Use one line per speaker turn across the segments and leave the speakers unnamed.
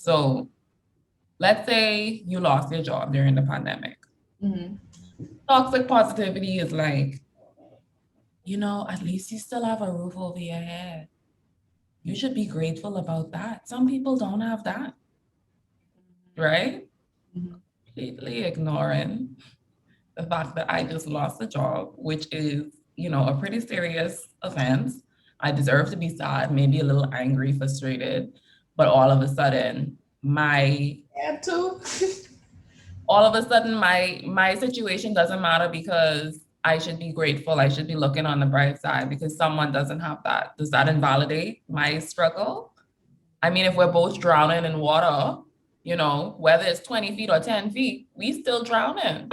So let's say you lost your job during the pandemic.
Mm-hmm.
Toxic positivity is like, at least you still have a roof over your head. You should be grateful about that. Some people don't have that, right?
Mm-hmm.
Completely ignoring the fact that I just lost a job, which is, a pretty serious offense. I deserve to be sad, maybe a little angry, frustrated, but
Yeah, too.
all of a sudden my situation doesn't matter because I should be grateful. I should be looking on the bright side because someone doesn't have that. Does that invalidate my struggle? I mean, if we're both drowning in water, whether it's 20 feet or 10 feet, we still drowning.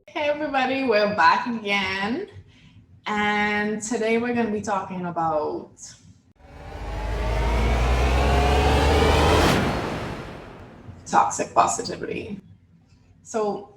Hey everybody, we're back again. And today we're going to be talking about toxic positivity. So,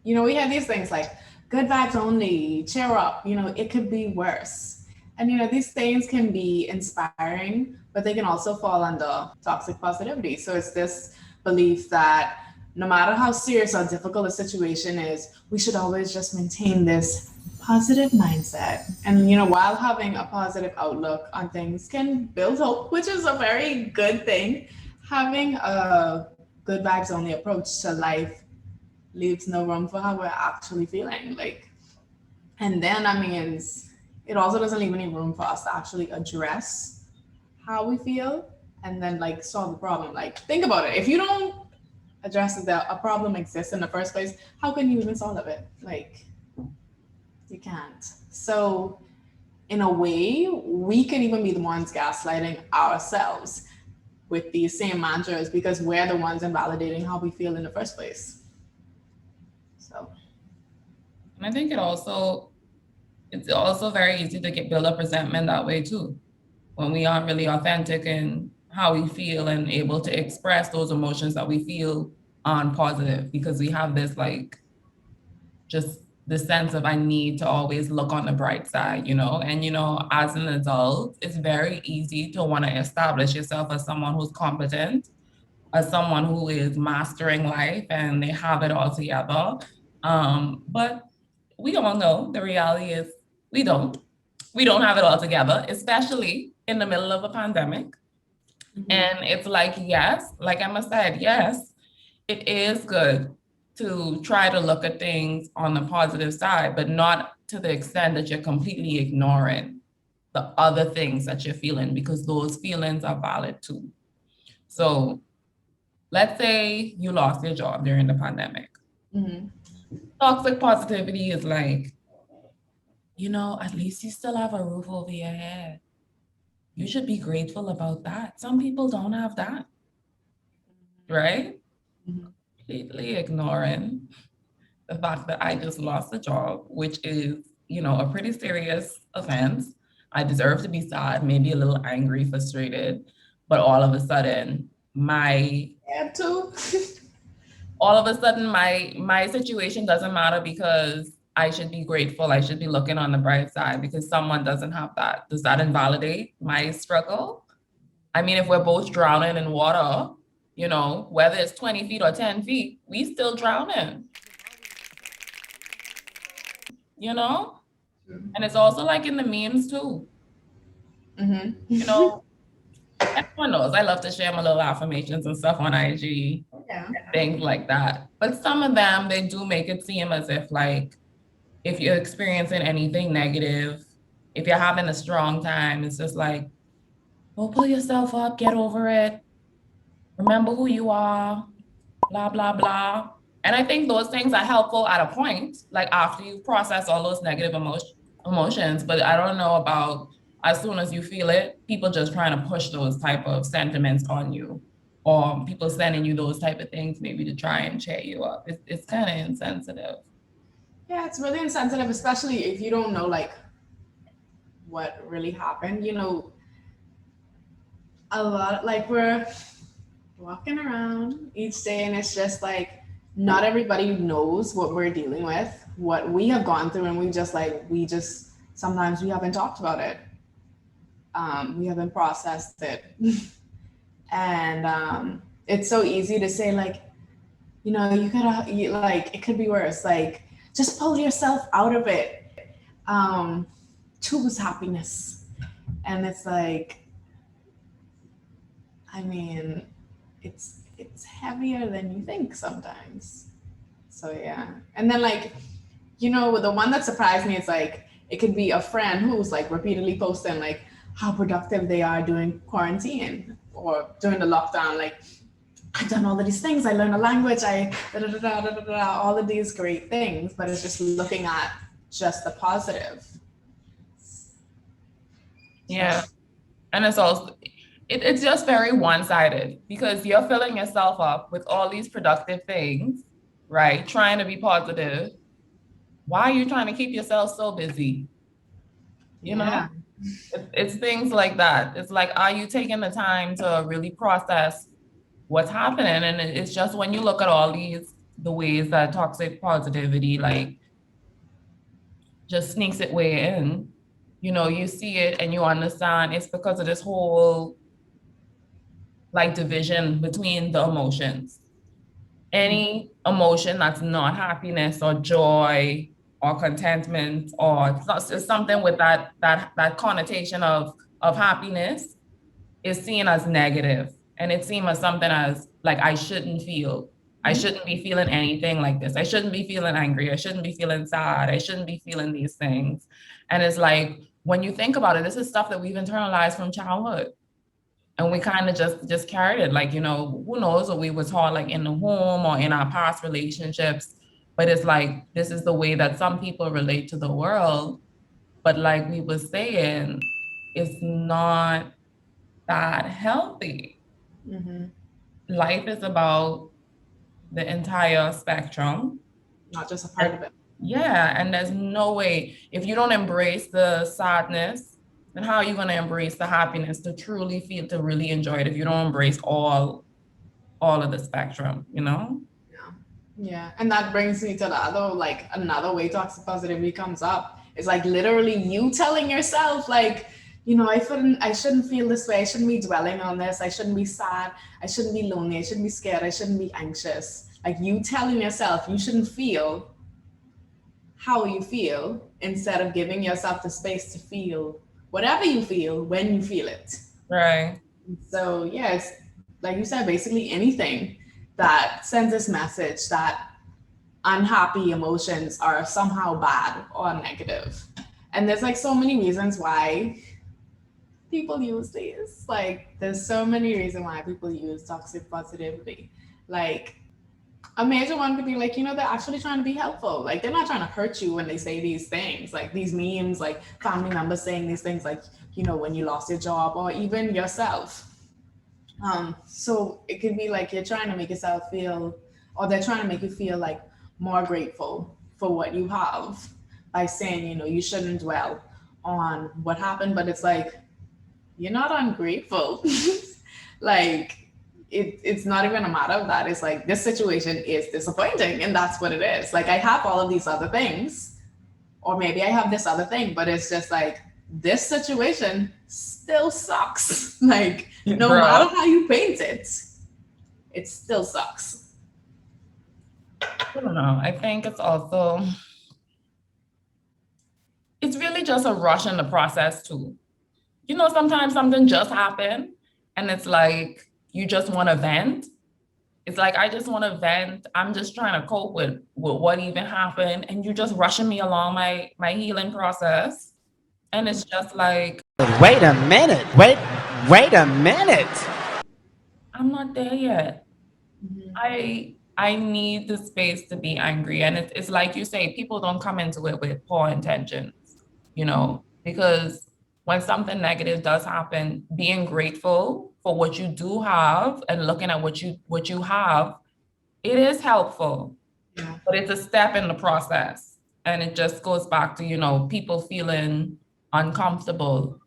we have these things like good vibes only, cheer up, it could be worse. And, these things can be inspiring, but they can also fall under toxic positivity. So it's this belief that no matter how serious or difficult a situation is, we should always just maintain this positive mindset. And, while having a positive outlook on things can build hope, which is a very good thing, having a good vibes only approach to life leaves no room for how we're actually feeling. And then that means it also doesn't leave any room for us to actually address how we feel and then solve the problem. Like, think about it. If you don't address that a problem exists in the first place, how can you even solve it? You can't. So, in a way, we can even be the ones gaslighting ourselves with these same mantras because we're the ones invalidating how we feel in the first place. So,
And I think it's also very easy to build up resentment that way too, when we aren't really authentic in how we feel and able to express those emotions that we feel on positive, because we have this just the sense of I need to always look on the bright side, and as an adult, it's very easy to want to establish yourself as someone who's competent, as someone who is mastering life and they have it all together. But we all know the reality is we don't. We don't have it all together, especially in the middle of a pandemic. And it's like, yes, like Emma said, yes, it is good to try to look at things on the positive side, but not to the extent that you're completely ignoring the other things that you're feeling, because those feelings are valid too. So let's say you lost your job during the pandemic.
mm-hmm.
Toxic positivity is like, at least you still have a roof over your head. You should be grateful about that. Some people don't have that, right?
Mm-hmm.
Completely ignoring the fact that I just lost a job, which is, a pretty serious offense. I deserve to be sad, maybe a little angry, frustrated, but
Yeah, too.
all of a sudden my situation doesn't matter because I should be grateful. I should be looking on the bright side because someone doesn't have that. Does that invalidate my struggle? I mean, if we're both drowning in water, whether it's 20 feet or 10 feet, we still drowning, you know? And it's also like in the memes too. You
Mm-hmm.
know, everyone knows I love to share my little affirmations and stuff on IG,
Yeah.
things like that. But some of them, they do make it seem as if if you're experiencing anything negative, if you're having a strong time, it's just like, well, pull yourself up, get over it, remember who you are, blah, blah, blah. And I think those things are helpful at a point, like after you process all those negative emotions. But I don't know about as soon as you feel it, people just trying to push those type of sentiments on you, or people sending you those type of things maybe to try and cheer you up. It's kind of insensitive.
Yeah, it's really insensitive, especially if you don't know what really happened. A lot, like, we're walking around each day, and it's just like not everybody knows what we're dealing with, what we have gone through, and we just sometimes we haven't talked about it. We haven't processed it. And it's so easy to say, like, like, it could be worse, like, just pull yourself out of it. um Choose happiness. And it's like, I mean, it's heavier than you think sometimes. So yeah. And then, like, the one that surprised me is, like, it could be a friend who's, like, repeatedly posting, like, how productive they are during quarantine or during the lockdown. Like, I've done all of these things. I learned a language. I da da da da da da da, all of these great things. But it's just looking at just the positive.
Yeah. And it's just very one-sided because you're filling yourself up with all these productive things, right? Trying to be positive. Why are you trying to keep yourself so busy? You
Yeah.
know, it's things like that. It's like, are you taking the time to really process what's happening? And it's just when you look at all the ways that toxic positivity, like, just sneaks its way in, you see it and you understand it's because of this whole, like, division between the emotions. Any emotion that's not happiness or joy or contentment, or it's something with that connotation of happiness, is seen as negative, and it's seen as something as, like, I shouldn't feel. I shouldn't be feeling anything like this. I shouldn't be feeling angry. I shouldn't be feeling sad. I shouldn't be feeling these things. And it's like, when you think about it, this is stuff that we've internalized from childhood. And we kind of just carried it, like, who knows what we were taught, like, in the home or in our past relationships. But it's like, this is the way that some people relate to the world. But like we were saying, it's not that healthy.
Mm-hmm.
Life is about the entire spectrum.
Not just a part
And
of it.
yeah, and there's no way, if you don't embrace the sadness, then how are you going to embrace the happiness to truly feel, to really enjoy it, if you don't embrace all of the spectrum,
Yeah. Yeah. And that brings me to the other, like, another way toxic positivity comes up. It's like literally you telling yourself, like, I shouldn't feel this way. I shouldn't be dwelling on this. I shouldn't be sad. I shouldn't be lonely. I shouldn't be scared. I shouldn't be anxious. Like, you telling yourself you shouldn't feel how you feel, instead of giving yourself the space to feel whatever you feel when you feel it.
Right.
So yeah, it's like you said, basically anything that sends this message that unhappy emotions are somehow bad or negative. And there's, like, so many reasons why people use these. Like, there's so many reasons why people use toxic positivity. Like, a major one could be, like, they're actually trying to be helpful. Like, they're not trying to hurt you when they say these things, like these memes, like family members saying these things, like, when you lost your job, or even yourself. So it could be like you're trying to make yourself feel, or they're trying to make you feel, like, more grateful for what you have, by saying, you shouldn't dwell on what happened. But it's like, you're not ungrateful. Like, it's not even a matter of that. It's like, this situation is disappointing, and that's what it is. Like, I have all of these other things, or maybe I have this other thing, but it's just like, this situation still sucks. Like, no
Bro,
matter how you paint it still sucks.
I don't know. I think it's really just a rush in the process too. Sometimes something just happened and it's like you just want to vent. It's like, I just want to vent. I'm just trying to cope with what even happened, and you're just rushing me along my healing process. And it's just like,
Wait a minute. Wait a minute.
I'm not there yet.
Mhm.
I need the space to be angry. And it's like you say, people don't come into it with poor intentions, because when something negative does happen, being grateful for what you do have and looking at what you have, it is helpful,
Yeah.
but it's a step in the process. And it just goes back to, people feeling uncomfortable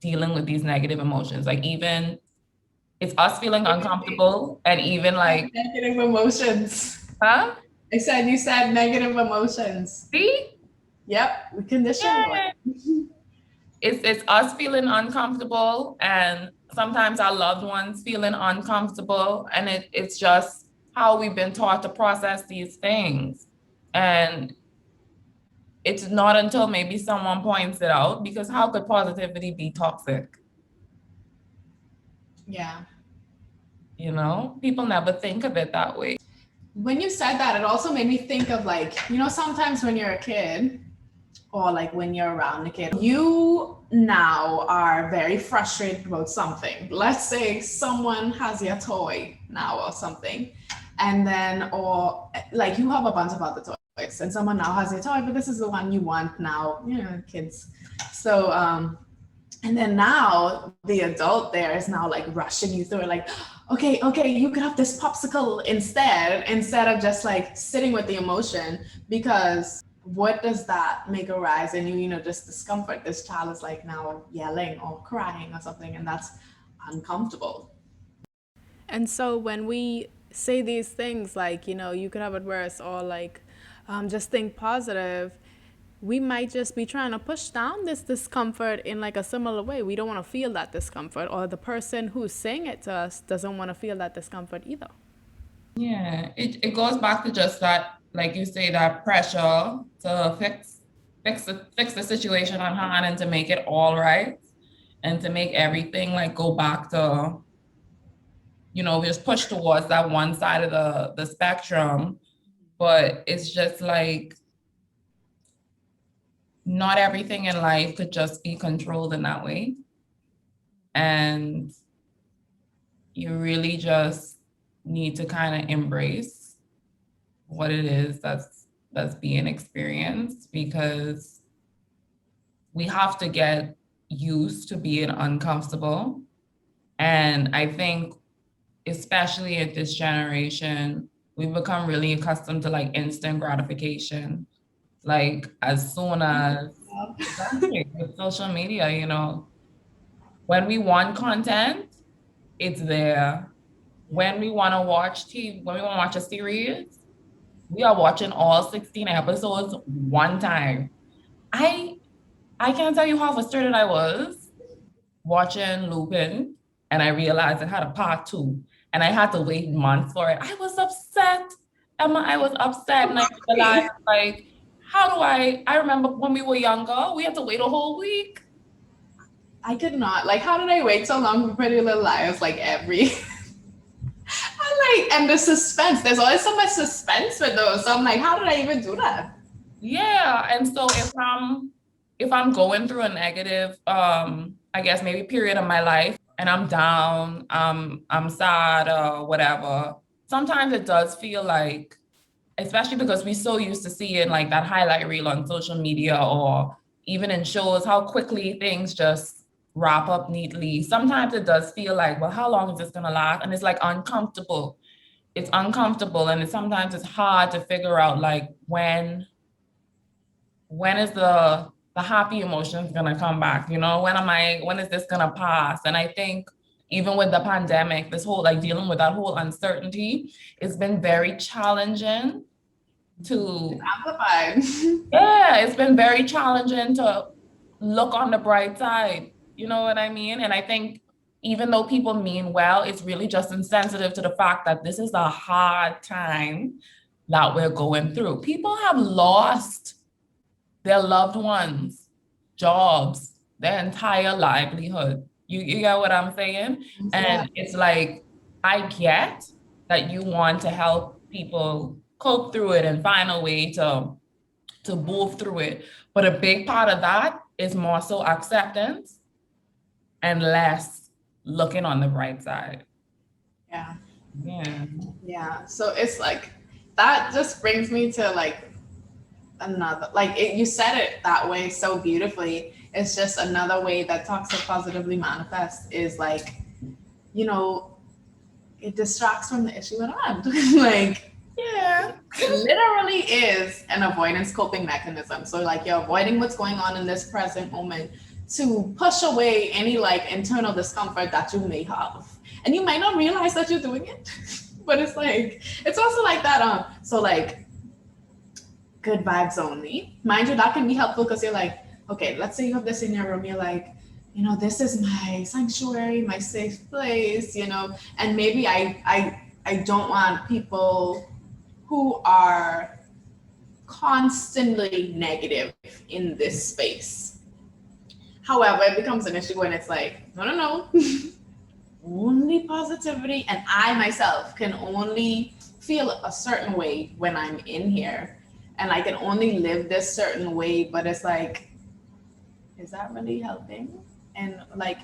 dealing with these negative emotions. Like even it's us feeling uncomfortable and even like,
Negative emotions.
huh?
You said negative emotions.
See?
Yep, we conditioned one.
Yeah. It's us feeling uncomfortable and sometimes our loved ones feeling uncomfortable. And it's just how we've been taught to process these things. And it's not until maybe someone points it out, because how could positivity be toxic?
Yeah.
You know, people never think of it that way.
When you said that, it also made me think of like, sometimes when you're a kid or like when you're around a kid, you now are very frustrated about something. Let's say someone has your toy now or something, and then, or like you have a bunch of other toys and someone now has your toy, but this is the one you want now, kids. So, and then now the adult there is now like rushing you through it, like, okay, you could have this popsicle instead of just like sitting with the emotion, because what does that make arise in you? Just discomfort. This child is like now yelling or crying or something, and that's uncomfortable.
And so when we say these things like, you could have it worse, or like, just think positive, we might just be trying to push down this discomfort in like a similar way. We don't want to feel that discomfort, or the person who's saying it to us doesn't want to feel that discomfort either.
Yeah, it goes back to just that, like you say, that pressure to fix the situation on hand and to make it all right and to make everything like go back to, just push towards that one side of the spectrum. But it's just like not everything in life could just be controlled in that way. And you really just need to kind of embrace what it is that's being experienced, because we have to get used to being uncomfortable. And I think especially at this generation, we've become really accustomed to like instant gratification. Like as soon as, exactly, with social media, when we want content, it's there. When we want to watch TV, when we want to watch a series, we are watching all 16 episodes one time. I I can't tell you how frustrated I was watching Lupin, and I realized it had a part two, and I had to wait months for it. I was upset. Emma, I was upset, and I realized, like, how do I remember when we were younger, we had to wait a whole week.
I could not. Like, how did I wait so long for Pretty Little Liars? Like every. And the suspense. There's always so much suspense with those. So I'm like, how did I even do that?
Yeah, and so if I'm going through a negative, I guess maybe period of my life, and I'm down, I'm sad or whatever, sometimes it does feel like, especially because we're so used to seeing like that highlight reel on social media or even in shows, how quickly things just wrap up neatly. Sometimes it does feel like, well, how long is this gonna last? And it's like uncomfortable. It's uncomfortable, and sometimes it's hard to figure out like when is the happy emotions gonna come back? When is this gonna pass? And I think even with the pandemic, this whole like dealing with that whole uncertainty, it's been very challenging to,
Amplified.
yeah, it's been very challenging to look on the bright side. You know what I mean? And I think even though people mean well, it's really just insensitive to the fact that this is a hard time that we're going through. People have lost their loved ones, jobs, their entire livelihood. You get what I'm saying?
Yeah.
And it's like, I get that you want to help people cope through it and find a way to move through it. But a big part of that is more so acceptance and less looking on the bright side.
Yeah.
Yeah.
Yeah. So it's like that just brings me to like another, like you said it that way so beautifully. It's just another way that toxic positively manifests is like, it distracts from the issue at hand. Like
Yeah.
Literally is an avoidance coping mechanism. So like you're avoiding what's going on in this present moment to push away any like internal discomfort that you may have. And you might not realize that you're doing it, but it's like, it's also like that. So like good vibes only. Mind you, that can be helpful because you're like, okay, let's say you have this in your room, you're like, you know, this is my sanctuary, my safe place, you know, and maybe I don't want people who are constantly negative in this space. However, it becomes an issue when it's like, no, no, no, only positivity. And I myself can only feel a certain way when I'm in here. And I can only live this certain way. But it's like, is that really helping? And like,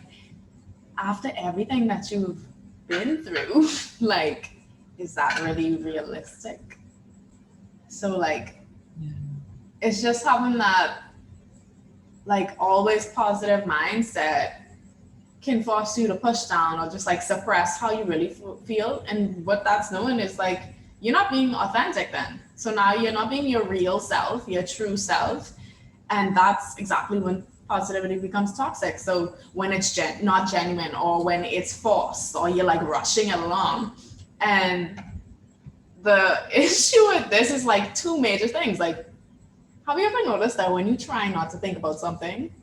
after everything that you've been through, like, is that really realistic? So, like, it's just having that like always positive mindset can force you to push down or just like suppress how you really feel. And what that's knowing is like you're not being authentic then. So now you're not being your real self, your true self. And that's exactly when positivity becomes toxic. So when it's not genuine or when it's forced or you're like rushing it along. And the issue with this is like two major things. Like, have you ever noticed that when you try not to think about something,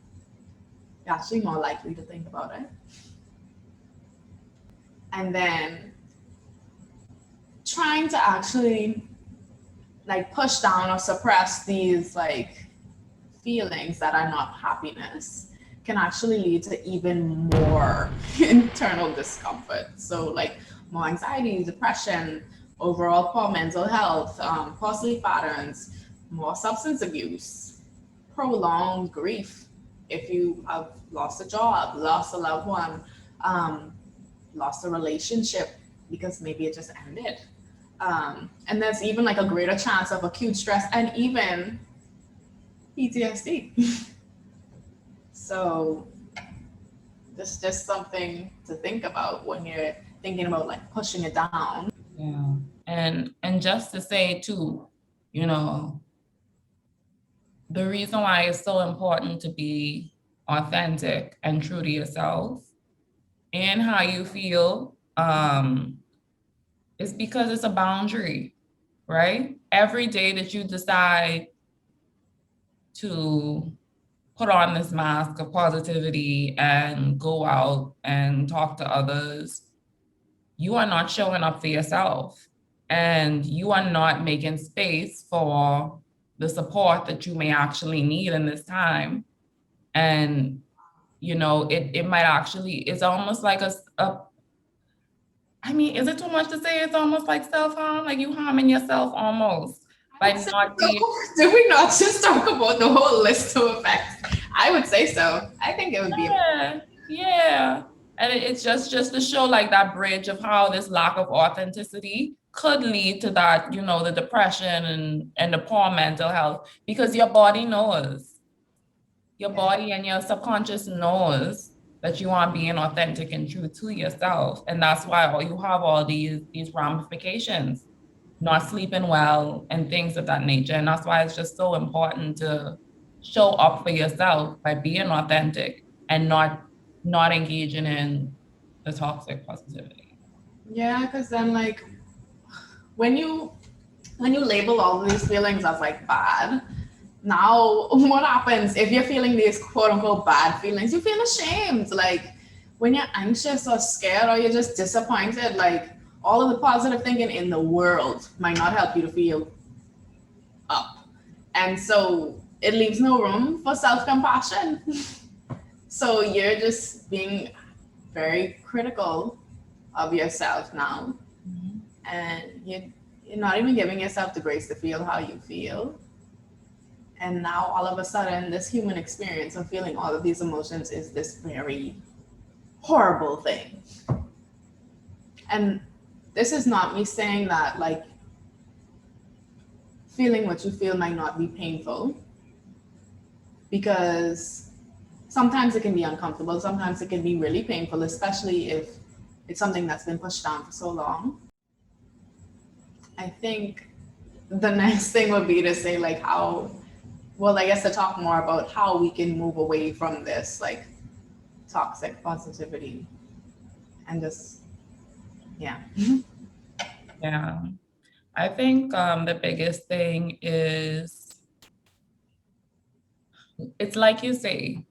you're actually more likely to think about it? And then trying to actually like push down or suppress these like feelings that are not happiness can actually lead to even more internal discomfort. So like more anxiety, depression, overall poor mental health, poor sleep patterns, more substance abuse, prolonged grief. If you have lost a job, lost a loved one, lost a relationship because maybe it just ended. And there's even like a greater chance of acute stress and even PTSD. So this is just something to think about when you're thinking about like pushing it down.
Yeah. And just to say too, you know, the reason why it's so important to be authentic and true to yourself and how you feel is because it's a boundary, right? Every day that you decide to put on this mask of positivity and go out and talk to others, you are not showing up for yourself and you are not making space for the support that you may actually need in this time. And, you know, it might actually, it's almost like I mean, is it too much to say it's almost like self-harm? Like you harming yourself almost
I
by
would say
not being.
so. Did we not just talk about the whole list of effects? I would say so. I think it would be.
Yeah, yeah. And it's just to show like that bridge of how this lack of authenticity could lead to that, you know, the depression and the poor mental health because your body knows. Your body and your subconscious knows that you aren't being authentic and true to yourself. And that's why you have all these ramifications, not sleeping well and things of that nature. And that's why it's just so important to show up for yourself by being authentic and not engaging in the toxic positivity.
Yeah, because then like when you label all of these feelings as like bad, now what happens if you're feeling these quote unquote bad feelings? You feel ashamed. Like when you're anxious or scared or you're just disappointed, like all of the positive thinking in the world might not help you to feel up. And so it leaves no room for self compassion. So you're just being very critical of yourself now. And you're not even giving yourself the grace to feel how you feel. And now all of a sudden, this human experience of feeling all of these emotions is this very horrible thing. And this is not me saying that like feeling what you feel might not be painful, because sometimes it can be uncomfortable, sometimes it can be really painful, especially if it's something that's been pushed down for so long. I think the next thing would be to say like how, well, I guess to talk more about how we can move away from this like toxic positivity and just, yeah.
Yeah. I think the biggest thing is it's like you say,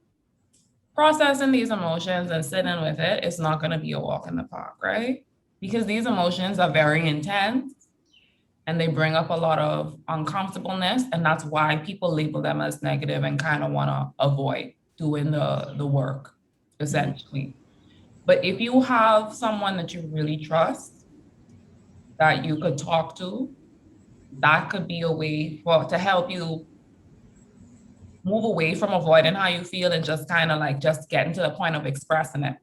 processing these emotions and sitting with it is not going to be a walk in the park, right? Because these emotions are very intense and they bring up a lot of uncomfortableness. And that's why people label them as negative and kind of want to avoid doing the work, essentially. But if you have someone that you really trust that you could talk to, that could be a way for to help you move away from avoiding how you feel and just kind of like just getting to the point of expressing it.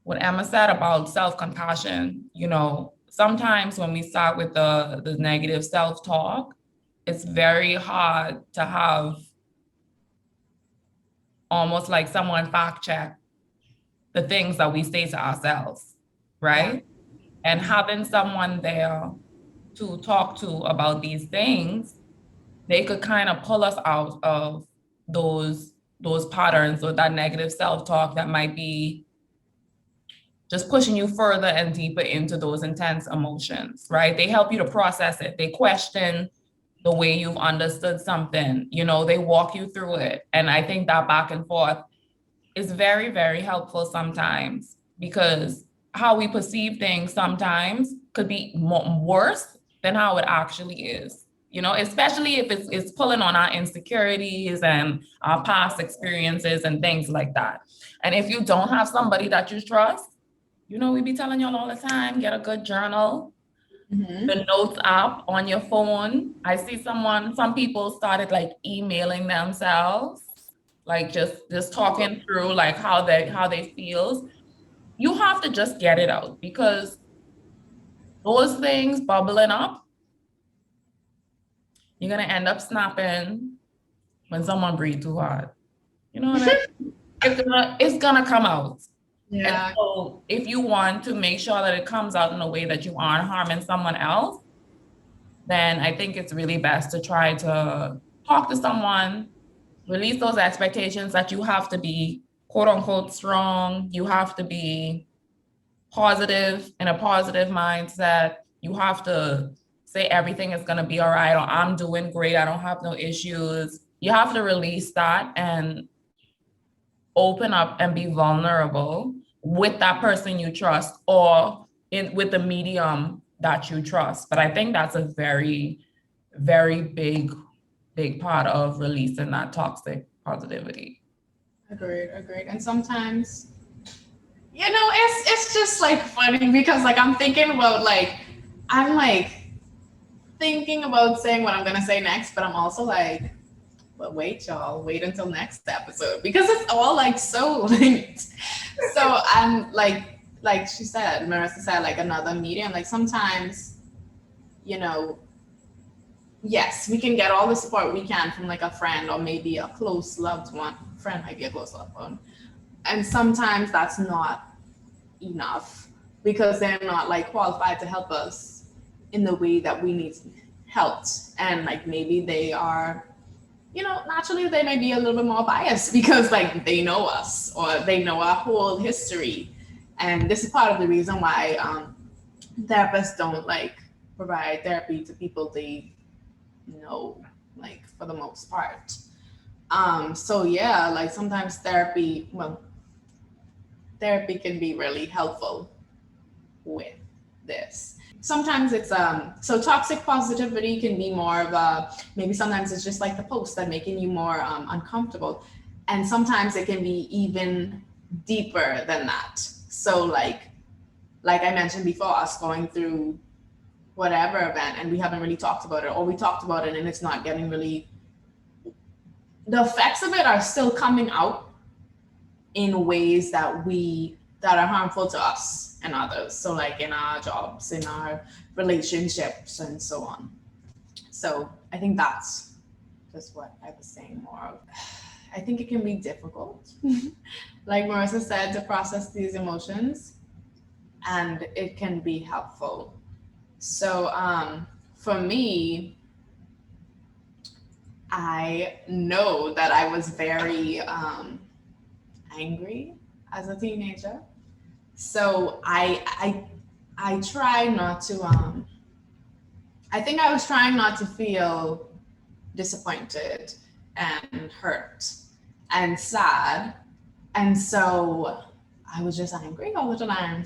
What Emma said about self-compassion, sometimes when we start with the negative self-talk, it's very hard to have almost like someone fact check the things that we say to ourselves,
Yeah.
right? And having someone there to talk to about these things, they could kind of pull us out of those patterns or that negative self-talk that might be just pushing you further and deeper into those intense emotions, right? They help you to process it. They question the way you've understood something, they walk you through it. And I think that back and forth is very, very helpful sometimes because how we perceive things sometimes could be worse than how it actually is. Especially if it's pulling on our insecurities and our past experiences and things like that. And if you don't have somebody that you trust, we be telling y'all all the time, get a good journal,
Mm-hmm.
the notes app on your phone. I see some people started like emailing themselves, like just talking through like how they feel. You have to just get it out because those things bubbling up, you're gonna end up snapping when someone breathes too hard. You know what I mean? It's gonna come out. And
Yeah.
so if you want to make sure that it comes out in a way that you aren't harming someone else, then I think it's really best to try to talk to someone, release those expectations that you have to be quote unquote strong, you have to be positive in a positive mindset, you have to say everything is going to be all right, or I'm doing great, I don't have no issues. You have to release that and open up and be vulnerable with that person you trust or with the medium that you trust. But I think that's a very, very big part of releasing that toxic positivity.
Agreed. And sometimes, it's just like funny because like I'm thinking about like I'm like thinking about saying what I'm gonna say next, but I'm also like, but wait, y'all, wait until next episode because it's all like so linked. So I'm like she said, Marissa said, like another medium. Like sometimes, you know, yes, we can get all the support we can from like a friend or maybe a close loved one. Friend might be a close loved one. And sometimes that's not enough because they're not like qualified to help us in the way that we need helped. And like maybe they are, naturally they may be a little bit more biased because like they know us or they know our whole history. And this is part of the reason why therapists don't like provide therapy to people they know, like for the most part. So yeah, like sometimes therapy can be really helpful with this. Sometimes it's so toxic positivity can be more of a, maybe sometimes it's just like the post that making you more uncomfortable, and sometimes it can be even deeper than that. So like I mentioned before, us going through whatever event and we haven't really talked about it, or we talked about it and it's not getting really, the effects of it are still coming out in ways that are harmful to us and others. So like in our jobs, in our relationships, and so on. So I think that's just what I was saying more of. I think it can be difficult, like Marissa said, to process these emotions, and it can be helpful. So for me, I know that I was very angry as a teenager. So I try not to I think I was trying not to feel disappointed and hurt and sad. And so I was just angry all the time.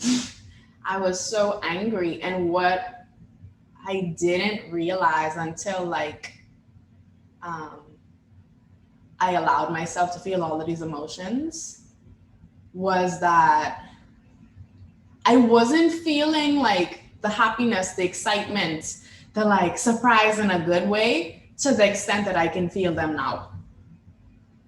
I was so angry. And what I didn't realize until um, I allowed myself to feel all of these emotions was that I wasn't feeling like the happiness, the excitement, the like surprise in a good way to the extent that I can feel them now.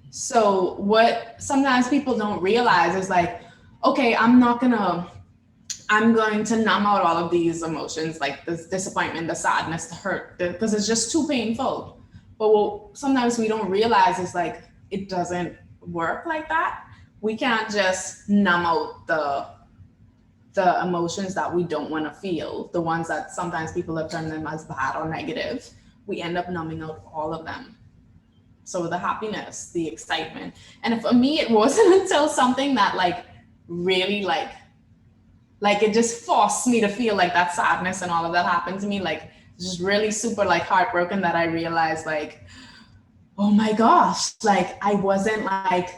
So what sometimes people don't realize is like, okay, I'm going to numb out all of these emotions, like the disappointment, the sadness, the hurt, because it's just too painful. But what sometimes we don't realize is like, it doesn't work like that. We can't just numb out the emotions that we don't want to feel, the ones that sometimes people have termed them as bad or negative. We end up numbing out all of them. So the happiness, the excitement. And for me, it wasn't until something that like really like it just forced me to feel like that sadness and all of that happened to me, like just really super like heartbroken, that I realized like, oh my gosh, like I wasn't like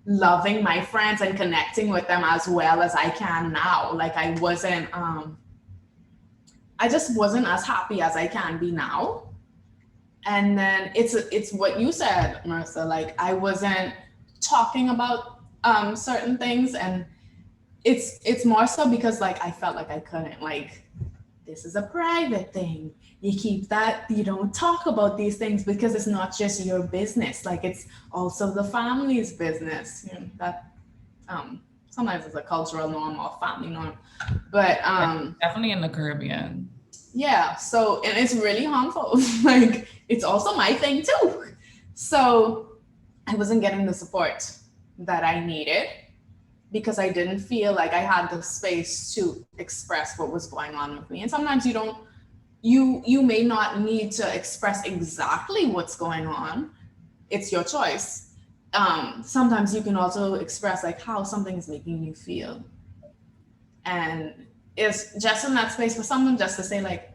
loving my friends and connecting with them as well as I can now. Like I wasn't I just wasn't as happy as I can be now. And then it's what you said, Marissa, like I wasn't talking about certain things, and it's more so because like I felt like I couldn't, like this is a private thing. You keep that, you don't talk about these things because it's not just your business, like it's also the family's business. You know, that sometimes it's a cultural norm or family norm. But
definitely in the Caribbean.
yeah, so and it's really harmful. Like it's also my thing too. So I wasn't getting the support that I needed because I didn't feel like I had the space to express what was going on with me. And sometimes you don't, you may not need to express exactly what's going on. It's your choice. Sometimes you can also express like how something is making you feel. And it's just in that space for someone just to say like,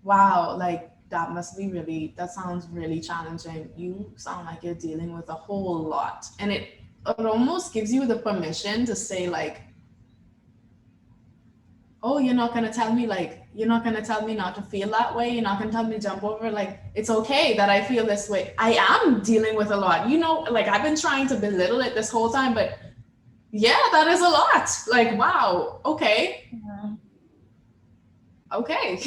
wow, like that must be really, that sounds really challenging. You sound like you're dealing with a whole lot. And it almost gives you the permission to say like, oh, you're not gonna tell me like, you're not gonna tell me not to feel that way. You're not gonna tell me to jump over. Like, it's okay that I feel this way. I am dealing with a lot. You know, like I've been trying to belittle it this whole time, but yeah, that is a lot. Like, wow, okay.
Yeah.
Okay.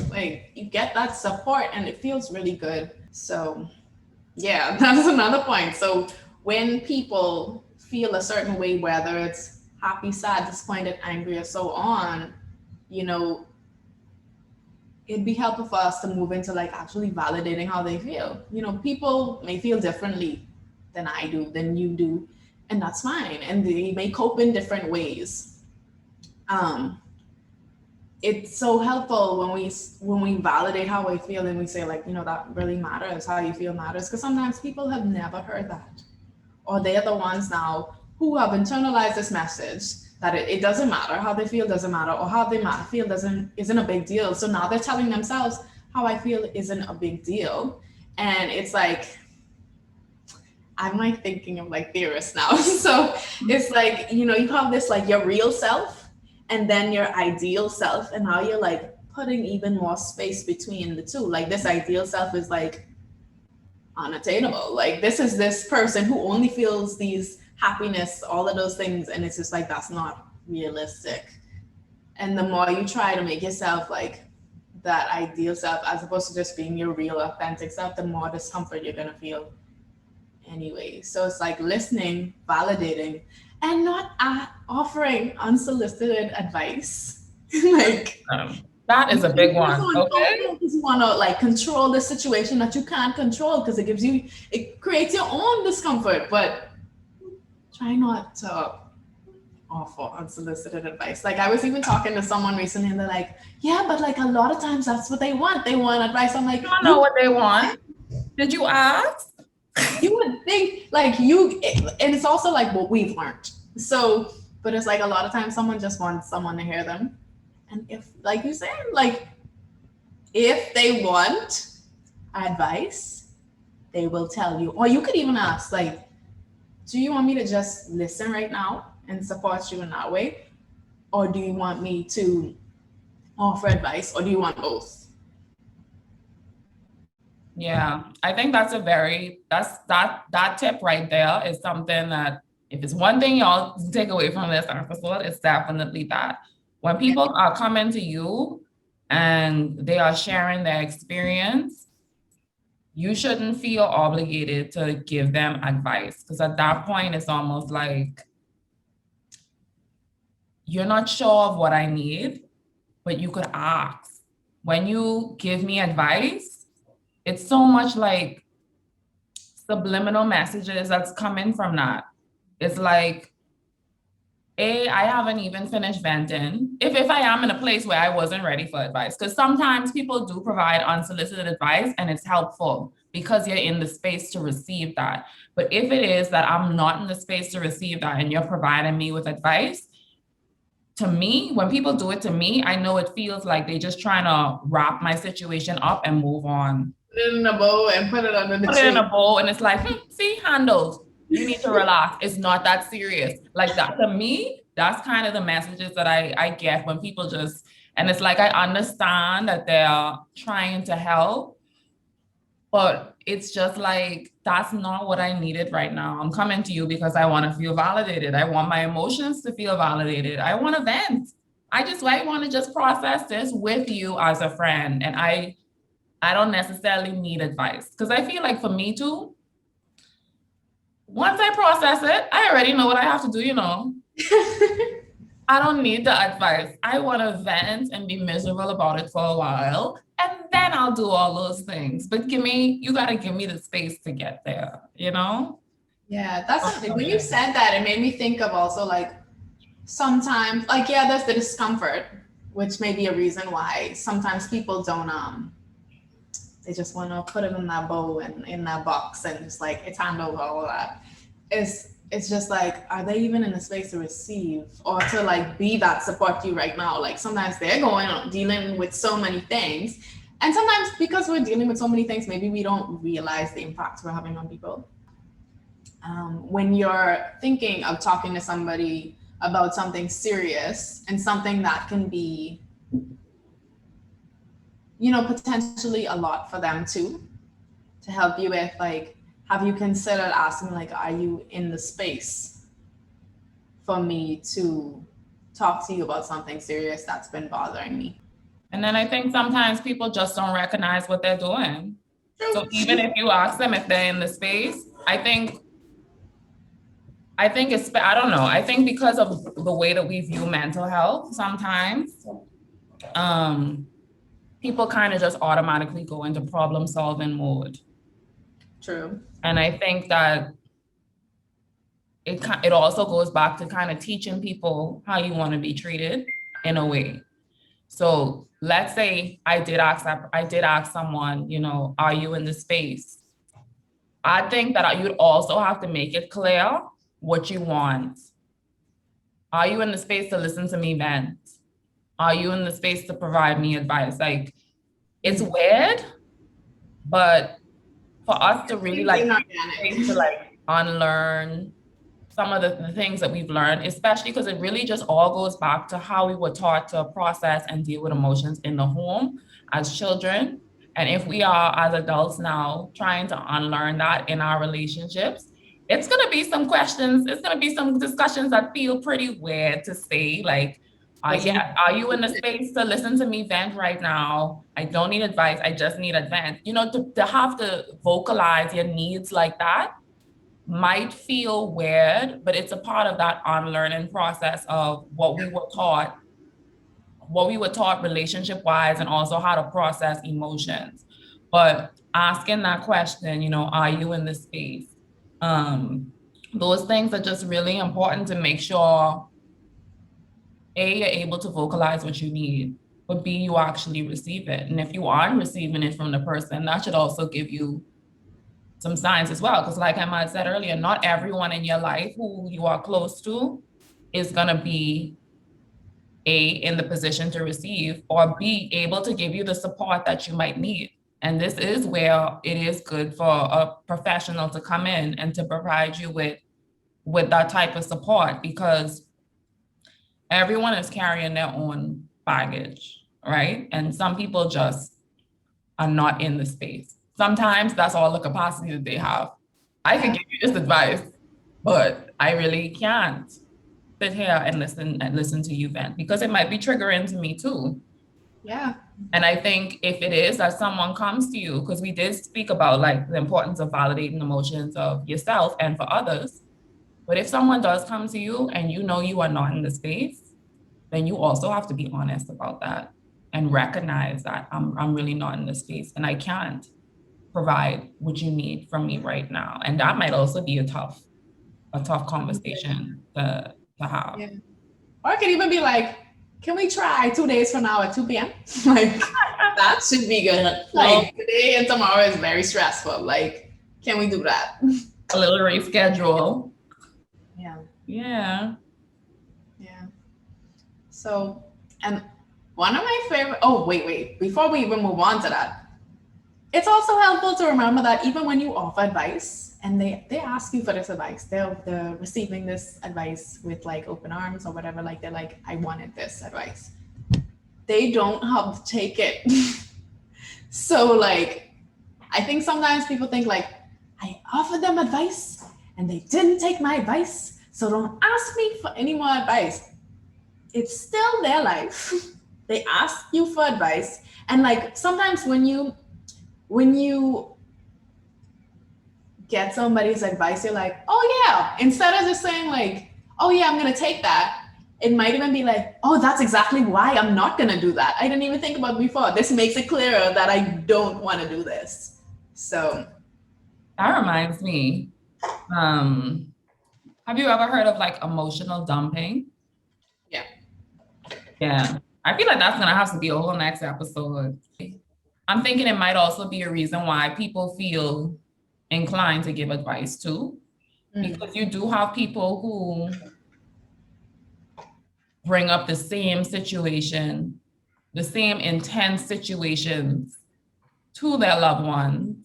Like you get that support and it feels really good. So yeah, that's another point. So when people feel a certain way, whether it's happy, sad, disappointed, angry, or so on, you know, it'd be helpful for us to move into like actually validating how they feel. You know, people may feel differently than I do, than you do, and that's fine. And they may cope in different ways. It's so helpful when we validate how we feel and we say like, you know, that really matters, how you feel matters, because sometimes people have never heard that, or they're the ones now who have internalized this message that it doesn't matter how they feel, doesn't matter, or how they feel isn't a big deal. So now they're telling themselves how I feel isn't a big deal. And it's like, I'm like thinking of like theorists now. So it's like, you know, you have this like your real self and then your ideal self, and now you're like putting even more space between the two. Like this ideal self is like unattainable. Like this is this person who only feels these happiness, all of those things, and it's just like that's not realistic. And the more you try to make yourself like that ideal self as opposed to just being your real authentic self, the more discomfort you're gonna feel anyway. So it's like listening, validating, and not offering unsolicited advice. Like
that is a big one. Okay.
You want to like control the situation that you can't control because it creates your own discomfort. But try not to offer unsolicited advice. Like I was even talking to someone recently and they're like, yeah, but like a lot of times that's what they want. They want advice. I'm like,
You don't know what they want. Did you ask?
you would think like you, and it's also like what we've learned. So, but it's like a lot of times someone just wants someone to hear them. And if, like you said, like if they want advice, they will tell you. Or you could even ask, like, do you want me to just listen right now and support you in that way? Or do you want me to offer advice? Or do you want both?
Yeah, I think that tip right there is something that if it's one thing y'all take away from this episode, it's definitely that. When people are coming to you and they are sharing their experience, you shouldn't feel obligated to give them advice because at that point it's almost like you're not sure of what I need, but you could ask. When you give me advice, it's so much like subliminal messages that's coming from that. It's like, I haven't even finished venting. If I am in a place where I wasn't ready for advice, because sometimes people do provide unsolicited advice and it's helpful because you're in the space to receive that. But if it is that I'm not in the space to receive that and you're providing me with advice, to me, when people do it to me, I know it feels like they're just trying to wrap my situation up and move on.
Put it in a bowl and put it under the
Put it in a bowl and it's like, see, handles. You need to relax. It's not that serious. Like that to me, that's kind of the messages that I get when people just, and it's like I understand that they're trying to help, but it's just like that's not what I needed right now. I'm coming to you because I want to feel validated. I want my emotions to feel validated. I want to vent. I want to just process this with you as a friend. And I don't necessarily need advice because I feel like for me too, once I process it, I already know what I have to do, I don't need the advice. I want to vent and be miserable about it for a while, and then I'll do all those things. But you got to give me the space to get there,
Yeah, that's something. When you said that, it made me think of also like sometimes, like, yeah, there's the discomfort, which may be a reason why sometimes people don't, they just want to put it in that bowl and in that box and just like it's handled all of that. It's just like, are they even in the space to receive or to like be that support you right now? Like sometimes they're going on dealing with so many things. And sometimes because we're dealing with so many things, maybe we don't realize the impact we're having on people. When you're thinking of talking to somebody about something serious and something that can be, potentially a lot for them too, to help you with, like, have you considered asking, like, are you in the space for me to talk to you about something serious that's been bothering me?
And then I think sometimes people just don't recognize what they're doing. So even if you ask them if they're in the space, I think it's, I don't know. I think because of the way that we view mental health, sometimes people kind of just automatically go into problem solving mode.
True.
And I think that it also goes back to kind of teaching people how you want to be treated in a way. So let's say I did ask someone, are you in the space? I think that you'd also have to make it clear what you want. Are you in the space to listen to me vent? Are you in the space to provide me advice? Like, it's weird, but for us to really unlearn some of the things that we've learned, especially because it really just all goes back to how we were taught to process and deal with emotions in the home as children. And if we are as adults now trying to unlearn that in our relationships, it's going to be some questions. It's going to be some discussions that feel pretty weird to say, like, are you in the space to listen to me vent right now? I don't need advice. I just need advice. To have to vocalize your needs like that might feel weird, but it's a part of that unlearning process of what we were taught relationship wise, and also how to process emotions. But asking that question, are you in the space? Those things are just really important to make sure A, you're able to vocalize what you need, but B, you actually receive it. And if you aren't receiving it from the person, that should also give you some signs as well. Because like Emma had said earlier, not everyone in your life who you are close to is gonna be A, in the position to receive, or B, able to give you the support that you might need. And this is where it is good for a professional to come in and to provide you with that type of support, because everyone is carrying their own baggage, right? And some people just are not in the space. Sometimes that's all the capacity that they have. I could give you this advice, but I really can't sit here and listen to you vent, because it might be triggering to me too.
Yeah.
And I think if it is that someone comes to you, because we did speak about like the importance of validating emotions of yourself and for others, but if someone does come to you and you know you are not in the space, then you also have to be honest about that and recognize that I'm really not in the space and I can't provide what you need from me right now. And that might also be a tough conversation to have.
Yeah. Or it could even be like, can we try 2 days from now at 2 p.m.? Like, that should be good. Like, today and tomorrow is very stressful. Like, can we do that?
A little reschedule.
Yeah.
Yeah.
Yeah. So, and one of my favorite, oh, wait, before we even move on to that, it's also helpful to remember that even when you offer advice and they ask you for this advice, they're receiving this advice with like open arms or whatever, like they're like, I wanted this advice. They don't have to take it. So like, I think sometimes people think like, I offered them advice and they didn't take my advice, so don't ask me for any more advice. It's still their life. They ask you for advice. And like sometimes when you get somebody's advice, you're like, oh yeah, instead of just saying like, oh yeah, I'm gonna take that, it might even be like, oh, that's exactly why I'm not gonna do that. I didn't even think about it before. This makes it clearer that I don't want to do this. So
That reminds me, have you ever heard of like emotional dumping?
yeah.
Yeah. I feel like that's gonna have to be a whole next episode. I'm thinking it might also be a reason why people feel inclined to give advice too, because you do have people who bring up the same situation, the same intense situations to their loved ones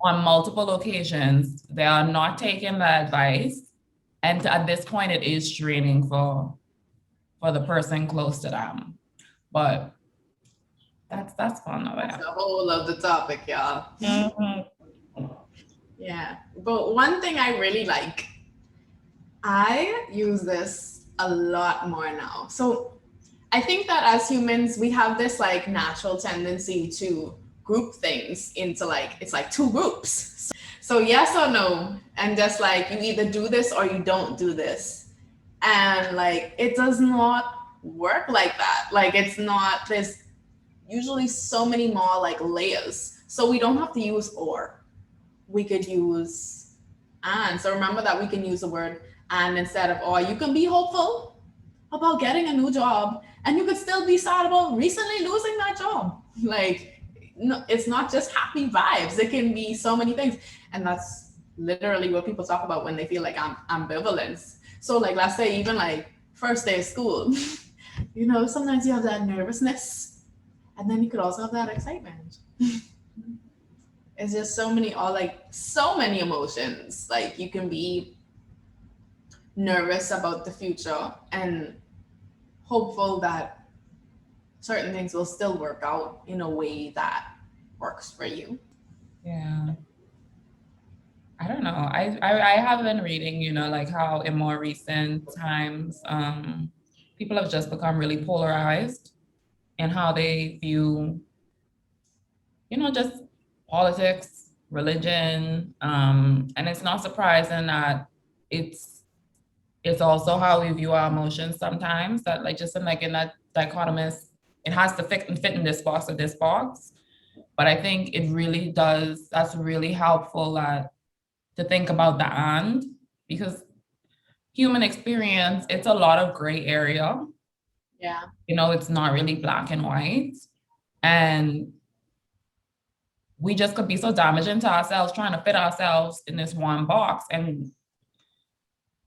on multiple occasions. They are not taking the advice. And at this point, it is draining for the person close to them. But that's fun.
That's the whole of the topic, y'all.
Mm-hmm.
Yeah. But one thing I really like, I use this a lot more now. So I think that as humans, we have this like natural tendency to group things into like, it's like two groups. So yes or no. And just like, you either do this or you don't do this. And like, it does not work like that. Like, it's not, there's usually so many more like layers. So we don't have to use or. We could use and. So remember that we can use the word and instead of or. You can be hopeful about getting a new job and you could still be sad about recently losing that job. Like, no, it's not just happy vibes. It can be so many things. And that's literally what people talk about when they feel like ambivalence. So like, let's say even like first day of school, you know, sometimes you have that nervousness and then you could also have that excitement. It's just so many emotions. Like you can be nervous about the future and hopeful that certain things will still work out in a way that works for you.
Yeah. I don't know. I have been reading, you know, like how in more recent times, people have just become really polarized in how they view, you know, just politics, religion, and it's not surprising that it's also how we view our emotions sometimes. That like just in like in that dichotomous, it has to fit in this box or this box. But I think it really does. That's really helpful to think about the and, because human experience, it's a lot of gray area.
Yeah.
It's not really black and white. And we just could be so damaging to ourselves trying to fit ourselves in this one box. And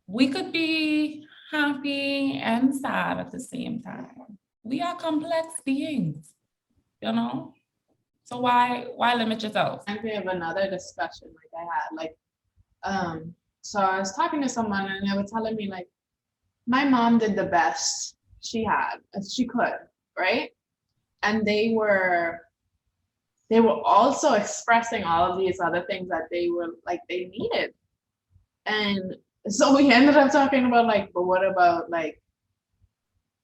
we could be happy and sad at the same time. We are complex beings, So why limit yourself?
And we have another discussion like I had, so I was talking to someone and they were telling me like, my mom did the best she had, as she could, right? And they were also expressing all of these other things that they were like, they needed. And so we ended up talking about like, but what about like,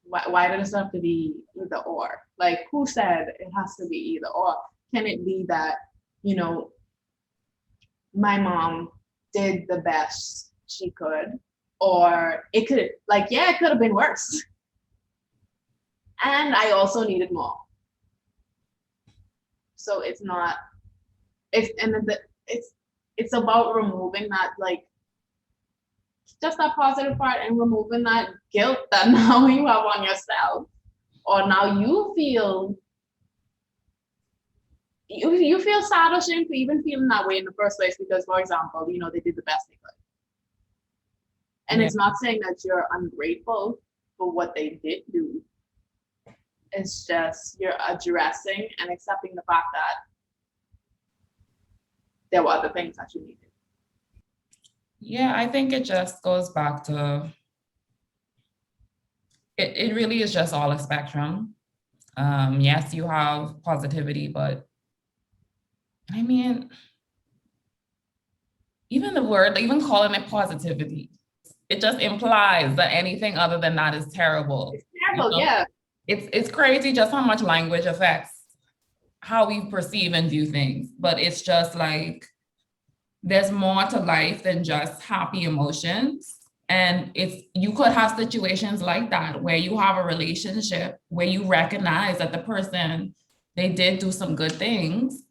why does it have to be either or? Like, who said it has to be either or? Can it be that, my mom did the best she could, or it could, like, yeah, it could have been worse. And I also needed more. So it's about removing that, like, just that positive part and removing that guilt that now you have on yourself, or now you feel sad or shame for even feeling that way in the first place, because, for example, they did the best they could. And It's not saying that you're ungrateful for what they did do. It's just you're addressing and accepting the fact that there were other things that you needed.
Yeah, I think it just goes back to, it really is just all a spectrum. Yes, you have positivity, but I mean, even calling it positivity, it just implies that anything other than that is terrible.
It's terrible, yeah.
It's crazy just how much language affects how we perceive and view things. But it's just like, there's more to life than just happy emotions. And you could have situations like that where you have a relationship where you recognize that the person, they did do some good things,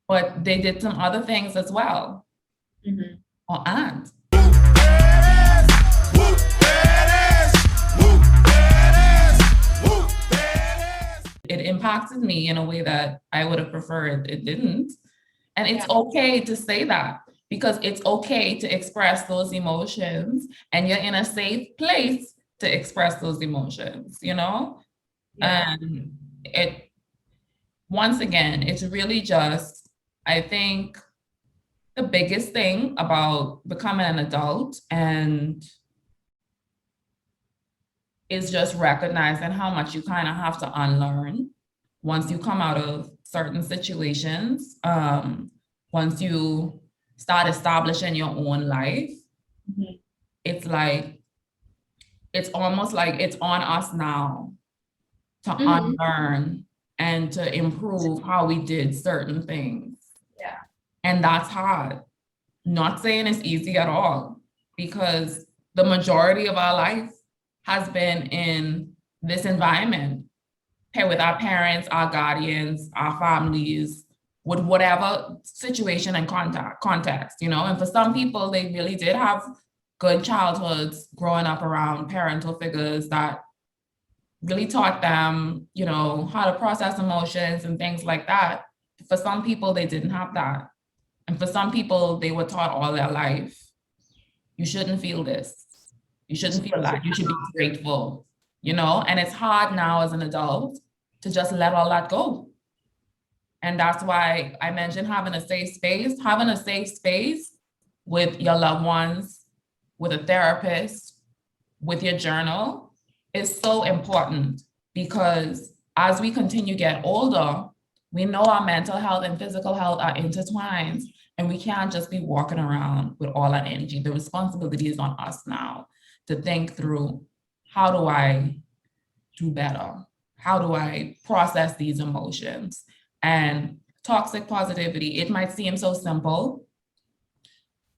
but they did some other things as well.
Mm-hmm.
And it impacted me in a way that I would have preferred it didn't. And it's okay to say that, because it's okay to express those emotions, and you're in a safe place to express those emotions, Yeah. And once again, it's really just, I think the biggest thing about becoming an adult is just recognizing how much you kind of have to unlearn once you come out of certain situations, once you start establishing your own life. Mm-hmm. It's almost like it's on us now to unlearn and to improve how we did certain things.
Yeah.
And that's hard. Not saying it's easy at all, because the majority of our life has been in this environment, with our parents, our guardians, our families, with whatever situation and context, And for some people, they really did have good childhoods growing up around parental figures that really taught them, how to process emotions and things like that. For some people, they didn't have that. And for some people, they were taught all their life, you shouldn't feel this. You shouldn't feel that. You should be grateful, And it's hard now as an adult to just let all that go. And that's why I mentioned having a safe space with your loved ones, with a therapist, with your journal is so important, because as we continue to get older, we know our mental health and physical health are intertwined, and we can't just be walking around with all that energy. The responsibility is on us now to think through, how do I do better? How do I process these emotions? And toxic positivity, it might seem so simple.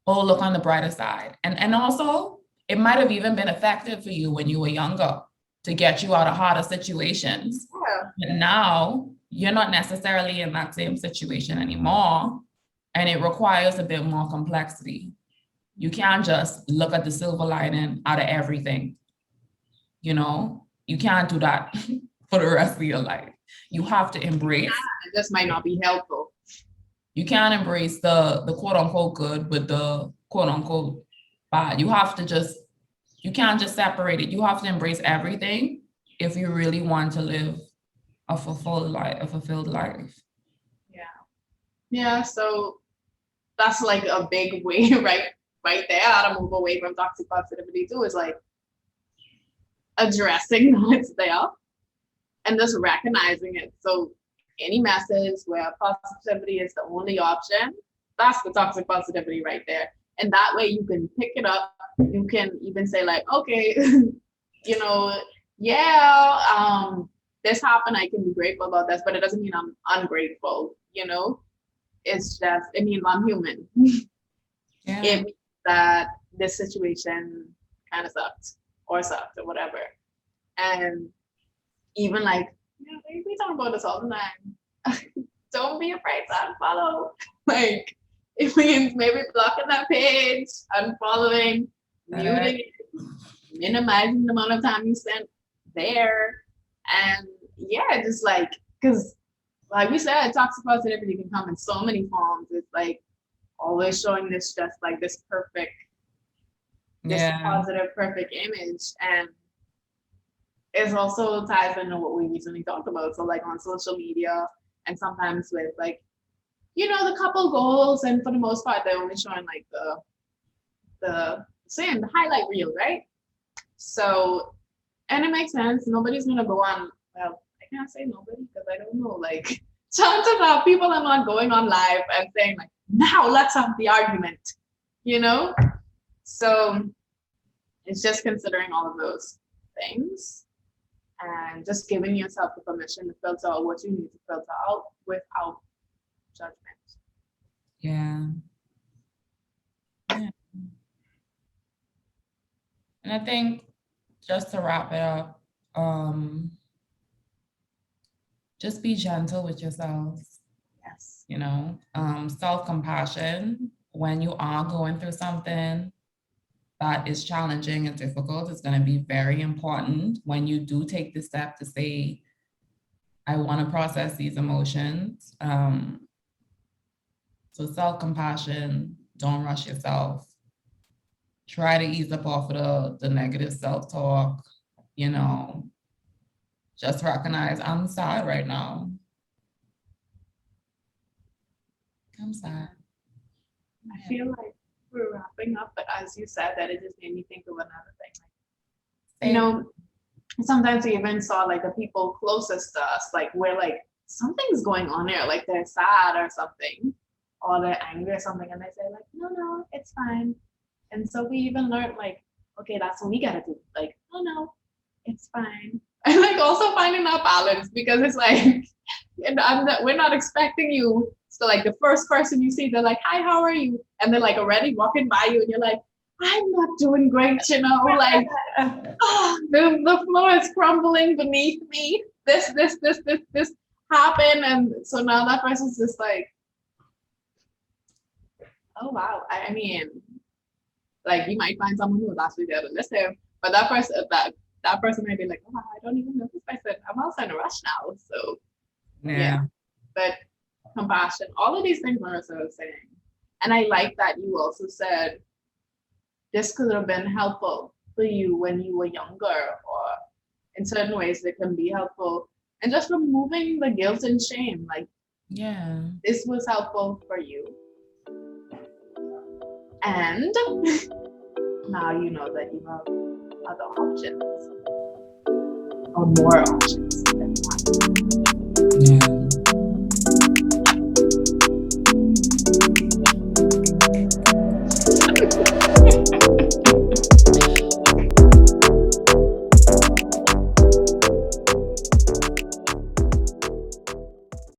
Oh, look on the brighter side. And also, it might have even been effective for you when you were younger to get you out of harder situations.
Yeah.
But now you're not necessarily in that same situation anymore, and it requires a bit more complexity. You can't just look at the silver lining out of everything. You know, you can't do that for the rest of your life. You have to embrace.
It just might not be helpful.
You can't embrace the quote unquote good with the quote unquote bad. You can't just separate it. You have to embrace everything if you really want to live a fulfilled life.
Yeah, so that's like a big way, right there, how to move away from toxic positivity too, is like addressing that it's there and just recognizing it. So any message where positivity is the only option, that's the toxic positivity right there. And that way you can pick it up. You can even say like, okay, you know, yeah, this happened. I can be grateful about this, but it doesn't mean I'm ungrateful, you know? It's just, it means I'm human.
Yeah.
It means that this situation kind of sucked or whatever. And even like, you know, we talk about this all the time. Don't be afraid to unfollow. Like, it means maybe blocking that page, unfollowing, muting it, minimizing the amount of time you spent there. And yeah, just like, because like we said, toxic positivity can come in so many forms. It's like always showing this just like this perfect, this positive, perfect image. And it also ties into what we recently talked about. So like on social media and sometimes with like, you know, the couple goals, and for the most part, they're only showing like the highlight reel, right? So, and it makes sense. Nobody's gonna go on. Well, I can't say nobody because I don't know. Like, chances are people are not going on live and saying like, now let's have the argument, you know. So it's just considering all of those things and just giving yourself the permission to filter out what you need to filter out without judgment.
Yeah. And I think just to wrap it up, just be gentle with yourself.
Yes.
You know, self-compassion when you are going through something that is challenging and difficult is going to be very important when you do take the step to say, I want to process these emotions. So self-compassion, don't rush yourself. Try to ease up off of the negative self-talk, you know, just recognize I'm sad right now. I'm sad.
I feel like we're wrapping up, but as you said that, it just made me think of another thing. Like, you know, sometimes we even saw like the people closest to us, like we're like, something's going on there, like they're sad or something, or they're angry or something, and they say like, no, it's fine. And so we even learned like, okay, that's what we gotta do. Like, no, it's fine. And like also finding that balance, because it's like, we're not expecting you. So like the first person you see, they're like, hi, how are you? And they're like already walking by you and you're like, I'm not doing great, you know, like the floor is crumbling beneath me. This happened. And so now that person's just like, oh wow. I mean, like you might find someone who will actually be able to listen, but that person might be like, oh, I don't even know this person. I'm also in a rush now. So yeah. But compassion, all of these things Marissa was saying. And I like that you also said this could have been helpful for you when you were younger, or in certain ways it can be helpful. And just removing the guilt and shame, like, yeah, this was helpful for you. And now you know that you have other options, or more options than one.
Yeah.